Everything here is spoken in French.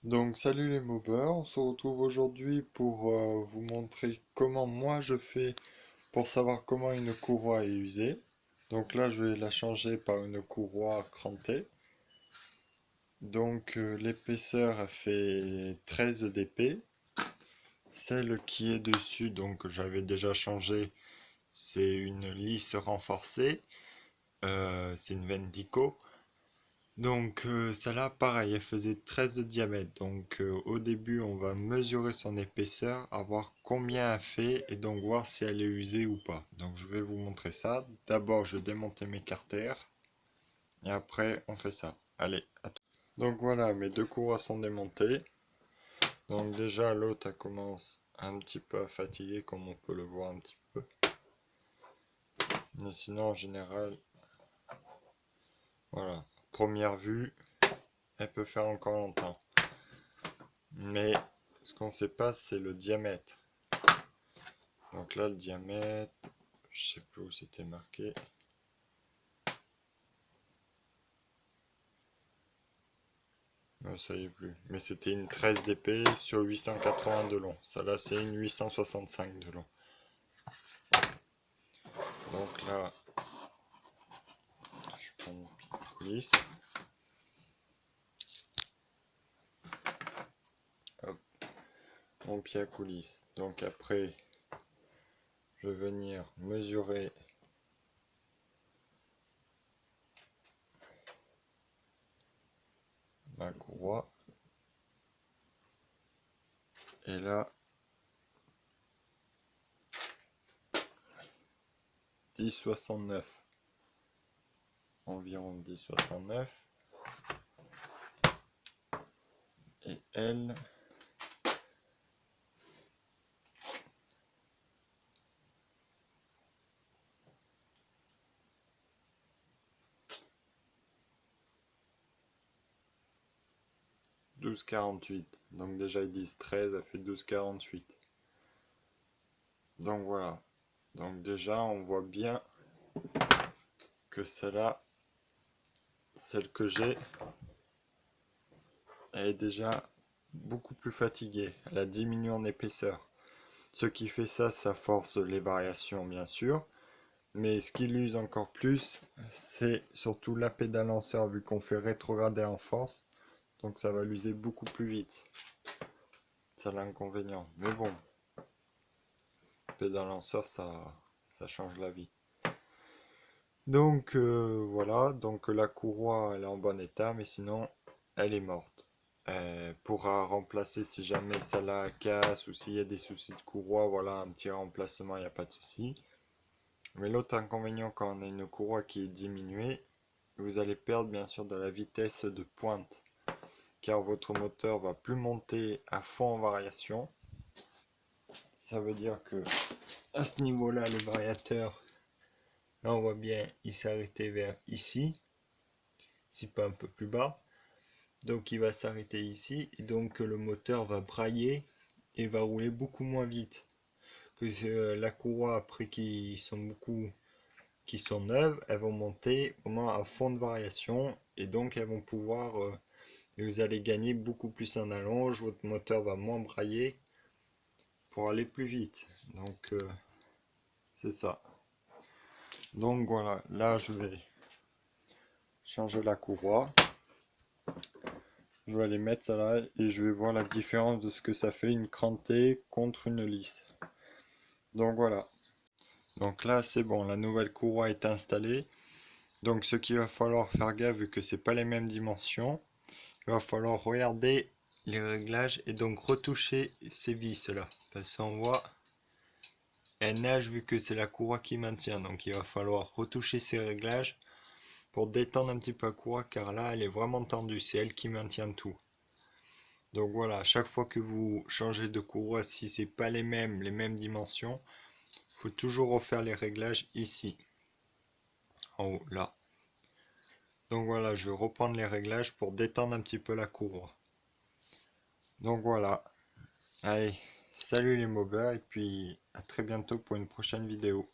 Donc salut les mobbers, on se retrouve aujourd'hui pour vous montrer comment moi je fais pour savoir comment une courroie est usée. Donc là je vais la changer par une courroie crantée. Donc l'épaisseur a fait 13 dp. Celle qui est dessus, donc j'avais déjà changé, c'est une lisse renforcée. C'est une Vendico. Donc celle-là, pareil, elle faisait 13 de diamètre. Donc au début, on va mesurer son épaisseur, à voir combien elle fait et donc voir si elle est usée ou pas. Donc je vais vous montrer ça. D'abord, je vais démonter mes carters et après, on fait ça. Allez, à tout. Donc voilà, mes deux courroies sont démontées. Donc déjà, l'autre, elle commence un petit peu à fatiguer, comme on peut le voir un petit peu. Mais sinon, en général, voilà, première vue, elle peut faire encore longtemps. Mais ce qu'on ne sait pas, c'est le diamètre. Donc là, le diamètre, je sais plus où c'était marqué. Non, ça y est plus. Mais c'était une 13 d'épée sur 880 de long. Ça là, c'est une 865 de long. Donc là, je prends mon pied à coulisse. Hop, mon pied à coulisse. Donc après, je vais venir mesurer ma courroie. Et là, 10,69. Environ 10,69. Et elle, 12,48. Donc déjà ils disent 13, elle fait 12,48. Donc voilà. Donc déjà on voit bien que celle-là, celle que j'ai, elle est déjà beaucoup plus fatiguée. Elle a diminué en épaisseur. Ce qui fait ça, ça force les variations bien sûr. Mais ce qui l'use encore plus, c'est surtout la pédalanceur vu qu'on fait rétrograder en force. Donc ça va l'user beaucoup plus vite. C'est l'inconvénient. Mais bon, pédalanceur, ça change la vie. Donc voilà, donc la courroie elle est en bon état, mais sinon elle est morte. Elle pourra remplacer si jamais ça la casse ou s'il y a des soucis de courroie, voilà un petit remplacement, il n'y a pas de souci. Mais l'autre inconvénient quand on a une courroie qui est diminuée, vous allez perdre bien sûr de la vitesse de pointe, car votre moteur va plus monter à fond en variation. Ça veut dire que à ce niveau-là, le variateur, là on voit bien, il s'est arrêté vers ici, si pas un peu plus bas. Donc il va s'arrêter ici, et donc le moteur va brailler et va rouler beaucoup moins vite. Que la courroie après qui sont neuves, elles vont monter vraiment à fond de variation, et donc elles vont pouvoir, et vous allez gagner beaucoup plus en allonge, votre moteur va moins brailler pour aller plus vite. Donc c'est ça. Donc voilà, là je vais changer la courroie. Je vais aller mettre ça là et je vais voir la différence de ce que ça fait une crantée contre une lisse. Donc voilà. Donc là c'est bon, la nouvelle courroie est installée. Donc ce qu'il va falloir faire gaffe vu que c'est pas les mêmes dimensions, il va falloir regarder les réglages et donc retoucher ces vis là. Parce qu'on voit, elle nage vu que c'est la courroie qui maintient. Donc il va falloir retoucher ces réglages pour détendre un petit peu la courroie car là elle est vraiment tendue, c'est elle qui maintient tout. Donc voilà, à chaque fois que vous changez de courroie, si c'est pas les mêmes dimensions, il faut toujours refaire les réglages ici, en haut, là. Donc voilà, je vais reprendre les réglages pour détendre un petit peu la courroie. Donc voilà, allez, salut les mobbers et puis à très bientôt pour une prochaine vidéo.